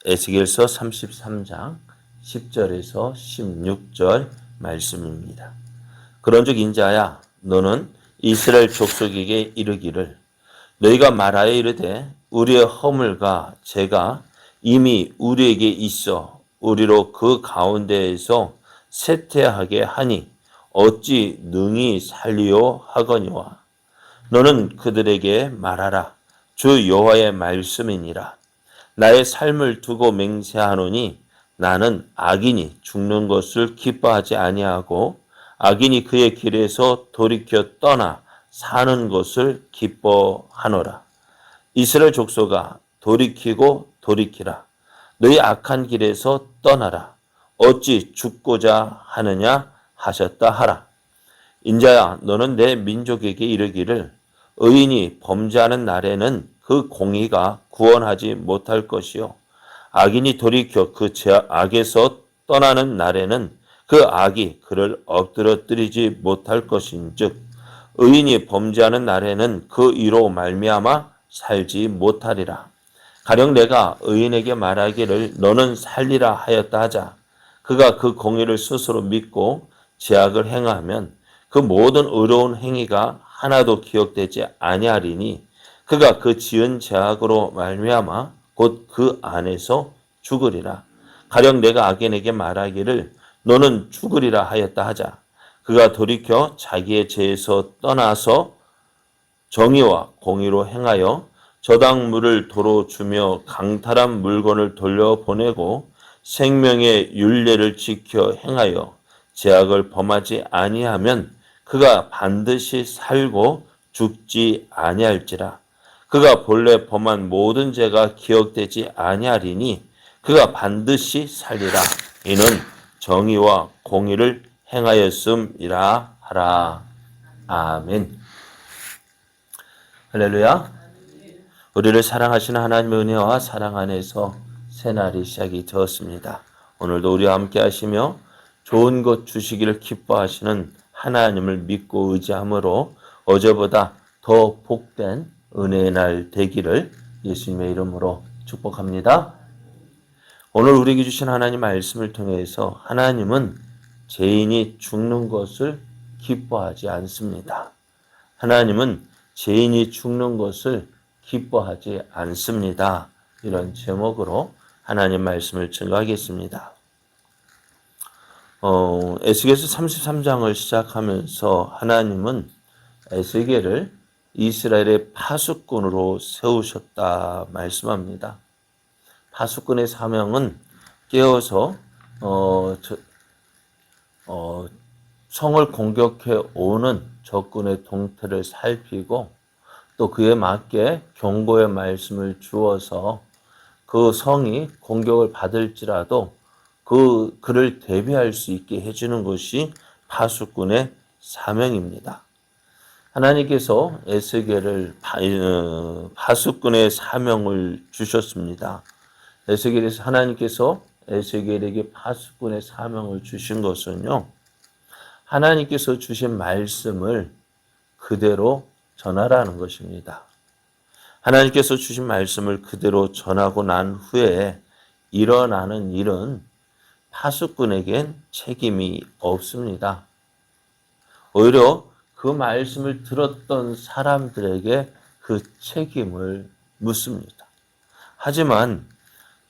에스겔서 33장 10절에서 16절 말씀입니다. 그런즉 인자야 너는 이스라엘 족속에게 이르기를 너희가 말하여 이르되 우리의 허물과 죄가 이미 우리에게 있어 우리로 그 가운데에서 쇠퇴하게 하니 어찌 능히 살리요 하거니와 너는 그들에게 말하라 주 여호와의 말씀이니라 나의 삶을 두고 맹세하노니 나는 악인이 죽는 것을 기뻐하지 아니하고 악인이 그의 길에서 돌이켜 떠나 사는 것을 기뻐하노라. 이스라엘 족속아 돌이키고 돌이키라. 너희 악한 길에서 떠나라. 어찌 죽고자 하느냐 하셨다 하라. 인자야 너는 내 민족에게 이르기를 의인이 범죄하는 날에는 그 공의가 구원하지 못할 것이요 악인이 돌이켜 그 악에서 떠나는 날에는 그 악이 그를 엎드러뜨리지 못할 것인즉 의인이 범죄하는 날에는 그 의로 말미암아 살지 못하리라. 가령 내가 의인에게 말하기를 너는 살리라 하였다 하자. 그가 그 공의를 스스로 믿고 죄악을 행하면 그 모든 의로운 행위가 하나도 기억되지 아니하리니 그가 그 지은 죄악으로 말미암아 곧 그 안에서 죽으리라. 가령 내가 악인에게 말하기를 너는 죽으리라 하였다 하자. 그가 돌이켜 자기의 죄에서 떠나서 정의와 공의로 행하여 저당물을 도로 주며 강탈한 물건을 돌려보내고 생명의 율례를 지켜 행하여 죄악을 범하지 아니하면 그가 반드시 살고 죽지 아니할지라. 그가 본래 범한 모든 죄가 기억되지 아니하리니 그가 반드시 살리라. 이는 정의와 공의를 행하였음이라 하라. 아멘. 할렐루야. 우리를 사랑하시는 하나님의 은혜와 사랑 안에서 새날이 시작이 되었습니다. 오늘도 우리와 함께 하시며 좋은 것 주시기를 기뻐하시는 하나님을 믿고 의지함으로 어제보다 더 복된 은혜의 날 되기를 예수님의 이름으로 축복합니다. 오늘 우리에게 주신 하나님 말씀을 통해서 하나님은 죄인이 죽는 것을 기뻐하지 않습니다. 하나님은 죄인이 죽는 것을 기뻐하지 않습니다. 이런 제목으로 하나님 말씀을 증거하겠습니다. 에스겔서 33장을 시작하면서 하나님은 에스겔을 이스라엘의 파수꾼으로 세우셨다 말씀합니다. 파수꾼의 사명은 깨어서 성을 공격해 오는 적군의 동태를 살피고 또 그에 맞게 경고의 말씀을 주어서 그 성이 공격을 받을지라도 그를 대비할 수 있게 해주는 것이 파수꾼의 사명입니다. 하나님께서 에스겔을 파수꾼의 사명을 주셨습니다. 하나님께서 에스겔에게 파수꾼의 사명을 주신 것은요, 하나님께서 주신 말씀을 그대로 전하라는 것입니다. 하나님께서 주신 말씀을 그대로 전하고 난 후에 일어나는 일은 파수꾼에겐 책임이 없습니다. 오히려 그 말씀을 들었던 사람들에게 그 책임을 묻습니다. 하지만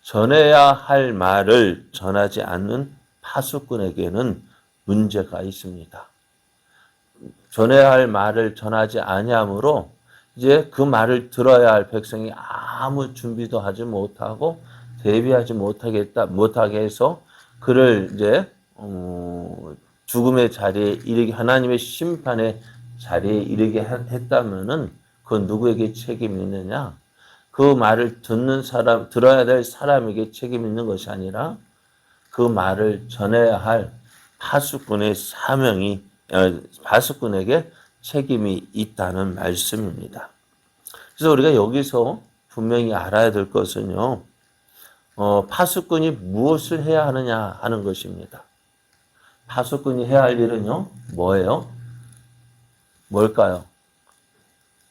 전해야 할 말을 전하지 않는 파수꾼에게는 문제가 있습니다. 전해야 할 말을 전하지 아니하므로 이제 그 말을 들어야 할 백성이 아무 준비도 하지 못하고 대비하지 못하게 해서 그를 이제 죽음의 자리에 이르게 하나님의 심판의 자리에 이르게 했다면은 그건 누구에게 책임이 있느냐? 그 말을 듣는 사람, 들어야 될 사람에게 책임이 있는 것이 아니라 그 말을 전해야 할 파수꾼의 사명이 파수꾼에게 책임이 있다는 말씀입니다. 그래서 우리가 여기서 분명히 알아야 될 것은요, 파수꾼이 무엇을 해야 하느냐 하는 것입니다. 파수꾼이 해야 할 일은요, 뭐예요? 뭘까요?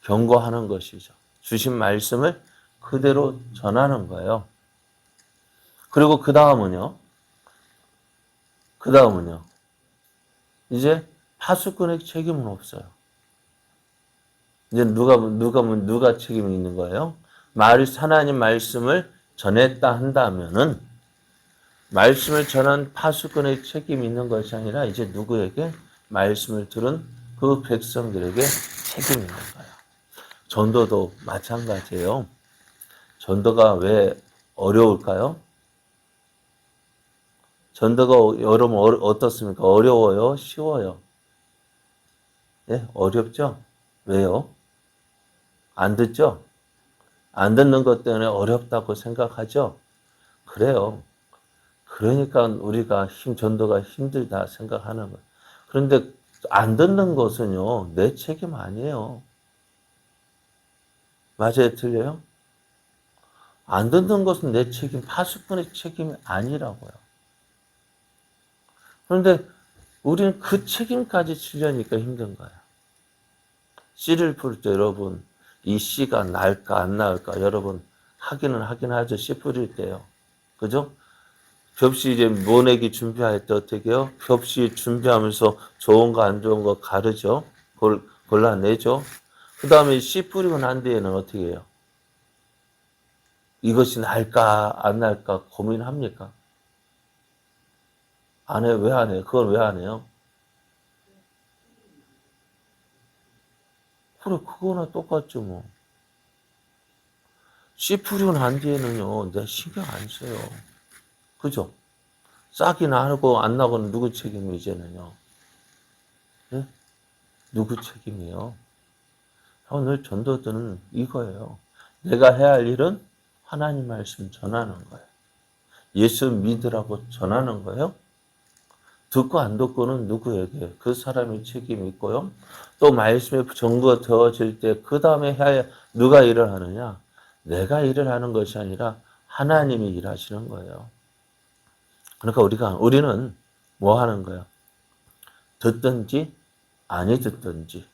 경고하는 것이죠. 주신 말씀을 그대로 전하는 거예요. 그리고 그 다음은요. 이제 파수꾼의 책임은 없어요. 이제 누가 책임이 있는 거예요? 하나님 말씀을 전했다 한다면은 말씀을 전한 파수꾼의 책임이 있는 것이 아니라 이제 누구에게? 말씀을 들은 그 백성들에게 책임이 있는 거예요. 전도도 마찬가지예요. 전도가 왜 어려울까요? 전도가 여러분 어떻습니까? 어려워요? 쉬워요? 예? 어렵죠? 왜요? 안 듣죠? 안 듣는 것 때문에 어렵다고 생각하죠? 그래요. 그러니까 우리가 전도가 힘들다 생각하는 거예요. 그런데 안 듣는 것은요, 내 책임 아니에요. 맞아요? 틀려요? 안 듣는 것은 내 책임, 파수꾼의 책임이 아니라고요. 그런데 우리는 그 책임까지 지려니까 힘든 거예요. 씨를 뿌릴 때 여러분, 이 씨가 날까 안 날까 여러분 하긴 하죠. 씨 뿌릴 때요. 그죠? 벽시 이제 모내기 준비할 때 어떻게 해요? 벽시 준비하면서 좋은 거 안 좋은 거 가르죠. 골라내죠. 그 다음에 씨 뿌리고 난 뒤에는 어떻게 해요? 이것이 날까 안 날까 고민합니까? 안 해요. 왜 안 해요? 그걸 왜 안 해요? 그래, 그거나 똑같죠, 뭐. 씨 뿌리고 난 뒤에는요, 내 신경 안 써요. 그죠? 싹이 나고 안 나고는 누구 책임이 이제는요? 예? 누구 책임이에요? 오늘 전도들은 이거예요. 내가 해야 할 일은 하나님 말씀 전하는 거예요. 예수 믿으라고 전하는 거예요. 듣고 안 듣고는 누구에게? 그 사람이 책임이 있고요. 또 말씀에 전부가 되어질 때 그 다음에 누가 일을 하느냐? 내가 일을 하는 것이 아니라 하나님이 일하시는 거예요. 그러니까 우리는 뭐 하는 거예요? 듣든지 아니 듣든지.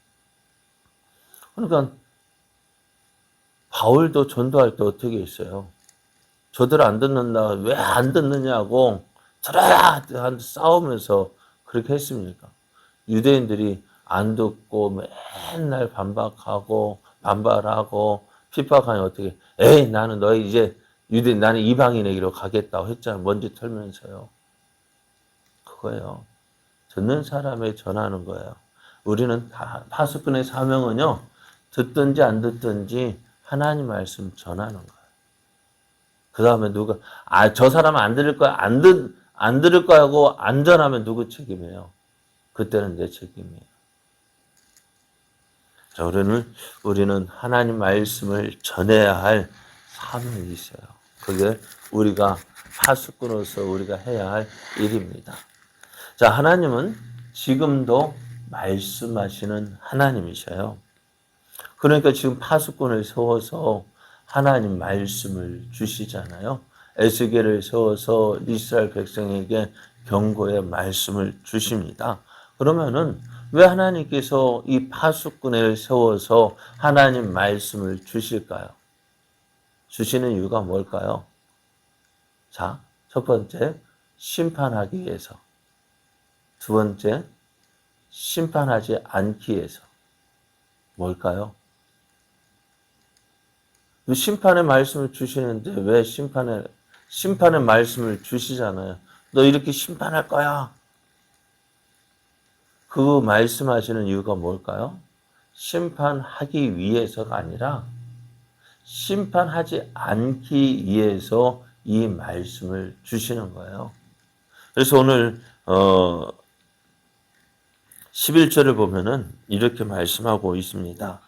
그러니까 바울도 전도할 때 어떻게 했어요? 저들 안 듣는다. 왜 안 듣느냐고 들어야 싸우면서 그렇게 했습니까? 유대인들이 안 듣고 맨날 반발하고 핍박하니 어떻게? 에이 나는 너희 이제 나는 이방인에게로 가겠다고 했잖아. 먼지 털면서요. 그거예요. 듣는 사람에 전하는 거예요. 우리는 파수꾼의 사명은요. 듣든지 안 듣든지 하나님 말씀 전하는 거예요. 그 다음에 저 사람은 안 들을 거야. 안 들을 거야 하고 안 전하면 누구 책임이에요? 그때는 내 책임이에요. 자, 우리는 하나님 말씀을 전해야 할 사명이 있어요. 그게 우리가 파수꾼으로서 우리가 해야 할 일입니다. 자, 하나님은 지금도 말씀하시는 하나님이셔요. 그러니까 지금 파수꾼을 세워서 하나님 말씀을 주시잖아요. 에스겔을 세워서 이스라엘 백성에게 경고의 말씀을 주십니다. 그러면은 왜 하나님께서 이 파수꾼을 세워서 하나님 말씀을 주실까요? 주시는 이유가 뭘까요? 자, 첫 번째, 심판하기 위해서. 두 번째, 심판하지 않기 위해서. 뭘까요? 심판의 말씀을 주시는데 왜 심판의 말씀을 주시잖아요. 너 이렇게 심판할 거야. 그 말씀하시는 이유가 뭘까요? 심판하기 위해서가 아니라 심판하지 않기 위해서 이 말씀을 주시는 거예요. 그래서 오늘 11절을 보면은 이렇게 말씀하고 있습니다.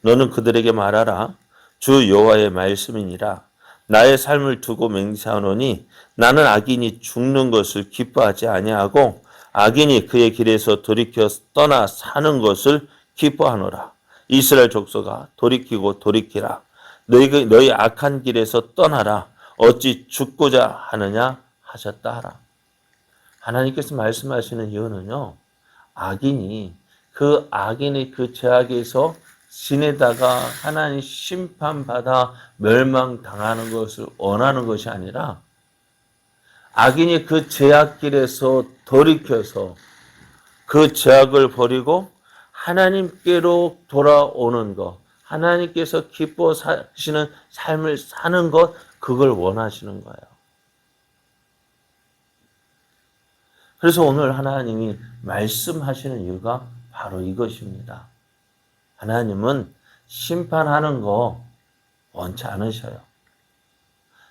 너는 그들에게 말하라. 주 여호와의 말씀이니라. 나의 삶을 두고 맹세하노니 나는 악인이 죽는 것을 기뻐하지 아니하고 악인이 그의 길에서 돌이켜 떠나 사는 것을 기뻐하노라. 이스라엘 족속아 돌이키고 돌이키라. 너희 악한 길에서 떠나라. 어찌 죽고자 하느냐 하셨다 하라. 하나님께서 말씀하시는 이유는요. 악인이 그 죄악에서 지내다가 하나님 심판받아 멸망당하는 것을 원하는 것이 아니라 악인이 그 죄악길에서 돌이켜서 그 죄악을 버리고 하나님께로 돌아오는 것, 하나님께서 기뻐 사시는 삶을 사는 것, 그걸 원하시는 거예요. 그래서 오늘 하나님이 말씀하시는 이유가 바로 이것입니다. 하나님은 심판하는 거 원치 않으셔요.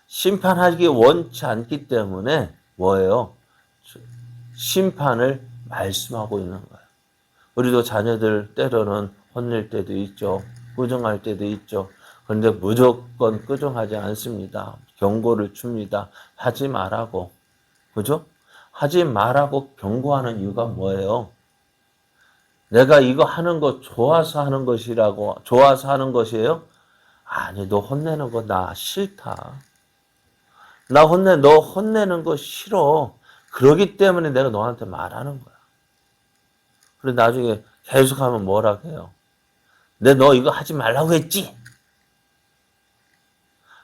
심판하기 원치 않기 때문에 뭐예요? 심판을 말씀하고 있는 거예요. 우리도 자녀들 때로는 혼낼 때도 있죠. 꾸중할 때도 있죠. 그런데 무조건 꾸중하지 않습니다. 경고를 줍니다. 하지 말라고. 그죠? 하지 말라고 경고하는 이유가 뭐예요? 내가 이거 하는 거 좋아서 하는 것이라고, 좋아서 하는 것이에요? 아니, 너 혼내는 거 나 싫다. 너 혼내는 거 싫어. 그러기 때문에 내가 너한테 말하는 거야. 그리고 나중에 계속하면 뭐라 해요? 너 이거 하지 말라고 했지?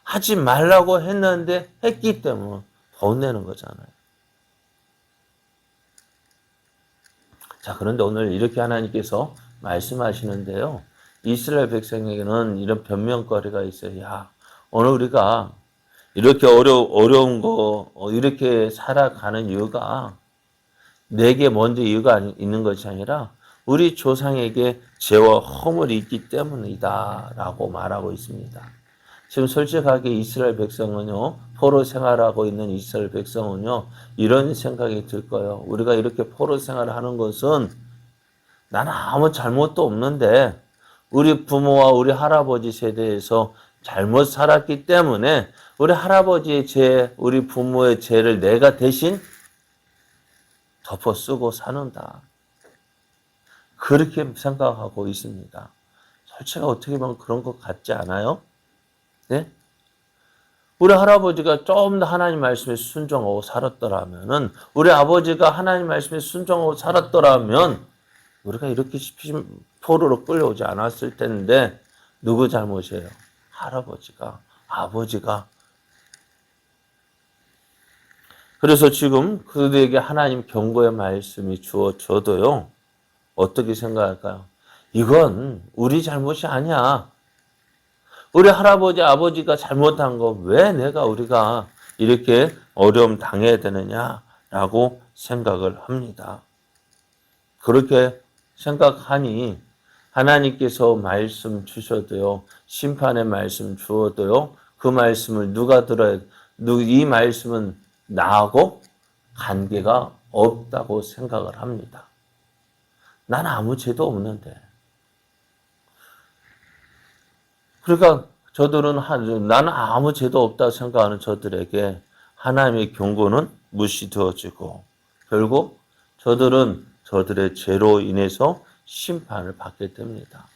하지 말라고 했는데 했기 때문에 더 혼내는 거잖아요. 자, 그런데 오늘 이렇게 하나님께서 말씀하시는데요. 이스라엘 백성에게는 이런 변명거리가 있어요. 야, 오늘 우리가 이렇게 어려운 거, 이렇게 살아가는 이유가 내게 먼저 이유가 있는 것이 아니라 우리 조상에게 죄와 허물이 있기 때문이다 라고 말하고 있습니다. 지금 솔직하게 이스라엘 백성은요, 포로 생활하고 있는 이스라엘 백성은요, 이런 생각이 들 거예요. 우리가 이렇게 포로 생활을 하는 것은 나는 아무 잘못도 없는데 우리 부모와 우리 할아버지 세대에서 잘못 살았기 때문에 우리 할아버지의 죄, 우리 부모의 죄를 내가 대신 덮어 쓰고 사는다. 그렇게 생각하고 있습니다. 솔직히 어떻게 보면 그런 것 같지 않아요? 네? 우리 할아버지가 좀 더 하나님 말씀에 순종하고 살았더라면은, 우리 아버지가 하나님 말씀에 순종하고 살았더라면, 우리가 이렇게 포로로 끌려오지 않았을 텐데, 누구 잘못이에요? 할아버지가, 아버지가. 그래서 지금 그들에게 하나님 경고의 말씀이 주어져도요, 어떻게 생각할까요? 이건 우리 잘못이 아니야. 우리 할아버지, 아버지가 잘못한 거 왜 우리가 이렇게 어려움 당해야 되느냐라고 생각을 합니다. 그렇게 생각하니 하나님께서 말씀 주셔도요, 심판의 말씀 주어도요, 그 말씀을 누가 들어야, 이 말씀은 나하고 관계가 없다고 생각을 합니다. 난 아무 죄도 없는데. 그러니까 저들은 나는 아무 죄도 없다고 생각하는 저들에게 하나님의 경고는 무시되어지고 결국 저들은 저들의 죄로 인해서 심판을 받게 됩니다.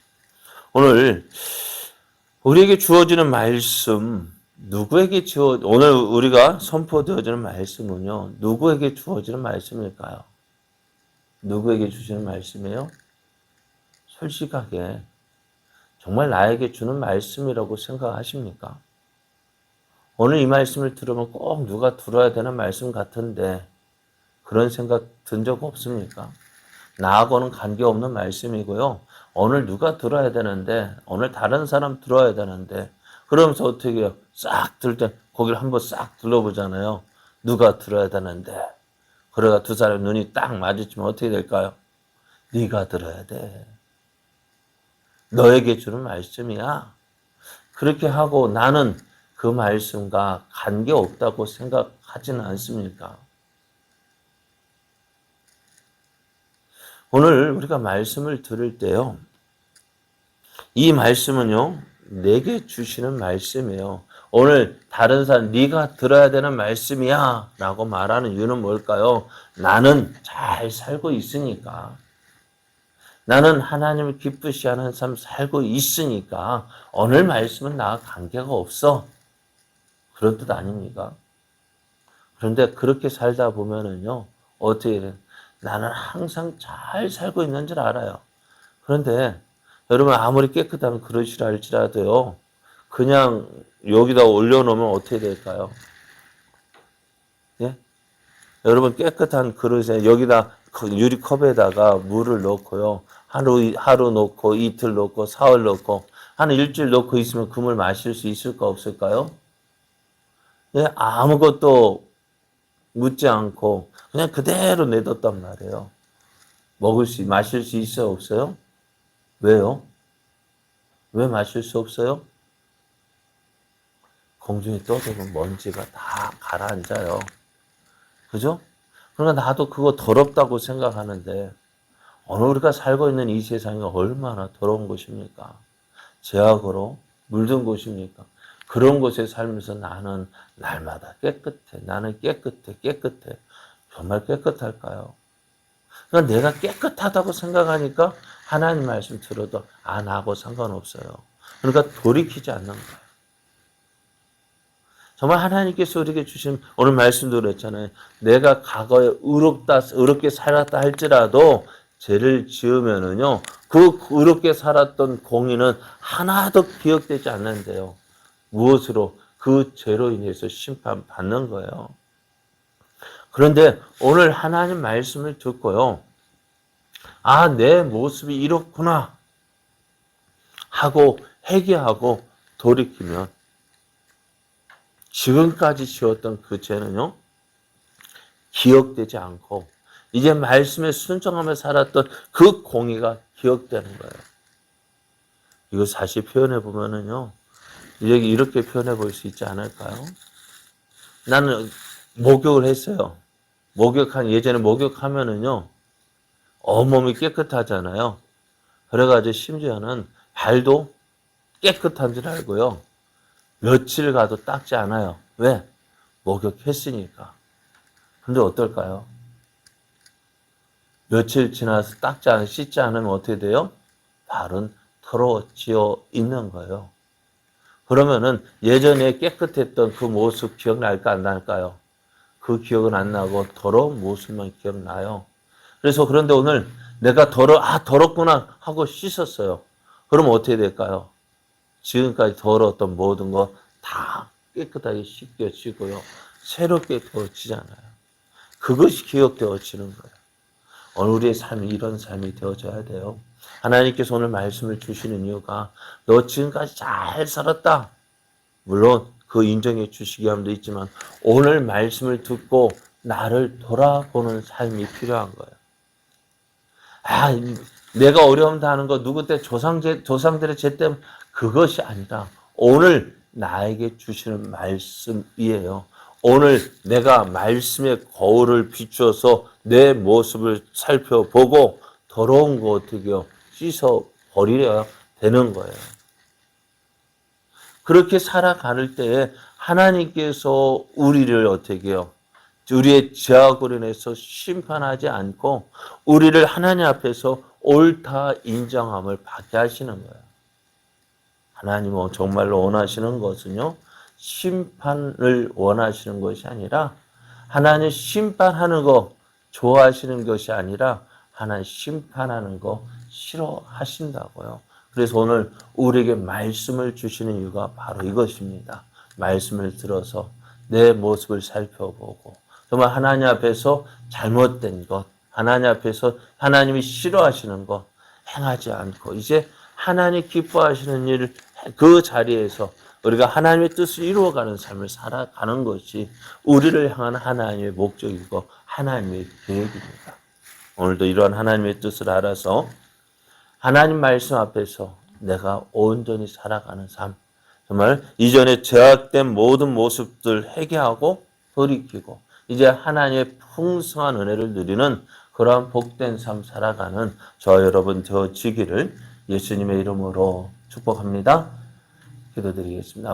오늘 우리에게 주어지는 말씀, 오늘 우리가 선포되어지는 말씀은요, 누구에게 주어지는 말씀일까요? 누구에게 주시는 말씀이에요? 솔직하게 정말 나에게 주는 말씀이라고 생각하십니까? 오늘 이 말씀을 들으면 꼭 누가 들어야 되는 말씀 같은데 그런 생각 든 적 없습니까? 나하고는 관계없는 말씀이고요. 오늘 누가 들어야 되는데, 오늘 다른 사람 들어야 되는데, 그러면서 어떻게 해요? 싹 들 때 거기를 한번 싹 둘러보잖아요. 누가 들어야 되는데. 그래가 두 사람 눈이 딱 마주치면 어떻게 될까요? 네가 들어야 돼. 너에게 주는 말씀이야. 그렇게 하고 나는 그 말씀과 관계없다고 생각하지는 않습니까? 오늘 우리가 말씀을 들을 때요, 이 말씀은요, 내게 주시는 말씀이에요. 오늘 다른 사람, 네가 들어야 되는 말씀이야 라고 말하는 이유는 뭘까요? 나는 잘 살고 있으니까. 나는 하나님을 기쁘시 하는 삶 살고 있으니까 오늘 말씀은 나와 관계가 없어. 그런 뜻 아닙니까? 그런데 그렇게 살다 보면은요, 어떻게 돼? 나는 항상 잘 살고 있는 줄 알아요. 그런데 여러분 아무리 깨끗하면 그러시라 할지라도요, 그냥 여기다 올려놓으면 어떻게 될까요? 예? 여러분 깨끗한 그릇에 여기다 유리컵에다가 물을 넣고요. 하루 넣고 이틀 넣고 사흘 넣고 한 일주일 넣고 있으면 그 물 마실 수 있을까 없을까요? 예, 아무것도 묻지 않고 그냥 그대로 내뒀단 말이에요. 마실 수 있어요, 없어요? 왜요? 왜 마실 수 없어요? 공중에 떠도는 먼지가 다 가라앉아요. 그죠? 그러니까 나도 그거 더럽다고 생각하는데 오늘 우리가 살고 있는 이 세상이 얼마나 더러운 곳입니까? 죄악으로 물든 곳입니까? 그런 곳에 살면서 나는 날마다 깨끗해. 나는 깨끗해. 정말 깨끗할까요? 그러니까 내가 깨끗하다고 생각하니까 하나님 말씀 들어도 안 하고 상관없어요. 그러니까 돌이키지 않는 거예요. 정말 하나님께서 우리에게 주신 오늘 말씀도 그랬잖아요. 내가 과거에 의롭게 살았다 할지라도 죄를 지으면은요, 그 의롭게 살았던 공의는 하나도 기억되지 않는데요. 무엇으로? 그 죄로 인해서 심판받는 거예요. 그런데 오늘 하나님 말씀을 듣고요. 아, 내 모습이 이렇구나 하고 회개하고 돌이키면 지금까지 지었던 그 죄는요, 기억되지 않고 이제 말씀에 순종하며 살았던 그 공의가 기억되는 거예요. 이거 사실 표현해 보면은요, 이렇게 표현해 볼 수 있지 않을까요? 나는 목욕을 했어요. 예전에 목욕하면은요, 온몸이 깨끗하잖아요. 그래가지고 심지어는 발도 깨끗한 줄 알고요. 며칠 가도 닦지 않아요. 왜? 목욕했으니까. 근데 어떨까요? 며칠 지나서 씻지 않으면 어떻게 돼요? 발은 더러워지어 있는 거예요. 그러면은 예전에 깨끗했던 그 모습 기억날까 안 날까요? 그 기억은 안 나고 더러운 모습만 기억나요. 그런데 오늘 내가 더럽구나 하고 씻었어요. 그럼 어떻게 될까요? 지금까지 더러웠던 모든 거 다 깨끗하게 씻겨지고요. 새롭게 되어지잖아요. 그것이 기억되어지는 거예요. 오늘 우리의 삶이 이런 삶이 되어져야 돼요. 하나님께서 오늘 말씀을 주시는 이유가 너 지금까지 잘 살았다. 물론 그 인정해 주시기 함도 있지만 오늘 말씀을 듣고 나를 돌아보는 삶이 필요한 거예요. 아, 내가 어려움 당하는 거 누구 때 조상들의 죄 때문에 그것이 아니라 오늘 나에게 주시는 말씀이에요. 오늘 내가 말씀의 거울을 비추어서 내 모습을 살펴보고 더러운 거 어떻게 해요? 씻어 버리려야 되는 거예요. 그렇게 살아갈 때에 하나님께서 우리를 어떻게 해요? 우리의 죄악으로 인해서 심판하지 않고 우리를 하나님 앞에서 옳다 인정함을 받게 하시는 거예요. 하나님은 정말로 원하시는 것은요, 심판을 원하시는 것이 아니라 하나님 심판하는 거 좋아하시는 것이 아니라 하나님 심판하는 거 싫어하신다고요. 그래서 오늘 우리에게 말씀을 주시는 이유가 바로 이것입니다. 말씀을 들어서 내 모습을 살펴보고 정말 하나님 앞에서 잘못된 것, 하나님 앞에서 하나님이 싫어하시는 것 행하지 않고 이제 하나님 기뻐하시는 일을 그 자리에서 우리가 하나님의 뜻을 이루어가는 삶을 살아가는 것이 우리를 향한 하나님의 목적이고 하나님의 계획입니다. 오늘도 이러한 하나님의 뜻을 알아서 하나님 말씀 앞에서 내가 온전히 살아가는 삶, 정말 이전에 죄악된 모든 모습들 회개하고 돌이키고 이제 하나님의 풍성한 은혜를 누리는 그러한 복된 삶 살아가는 저 여러분 되어지기를 예수님의 이름으로 축복합니다. 기도드리겠습니다.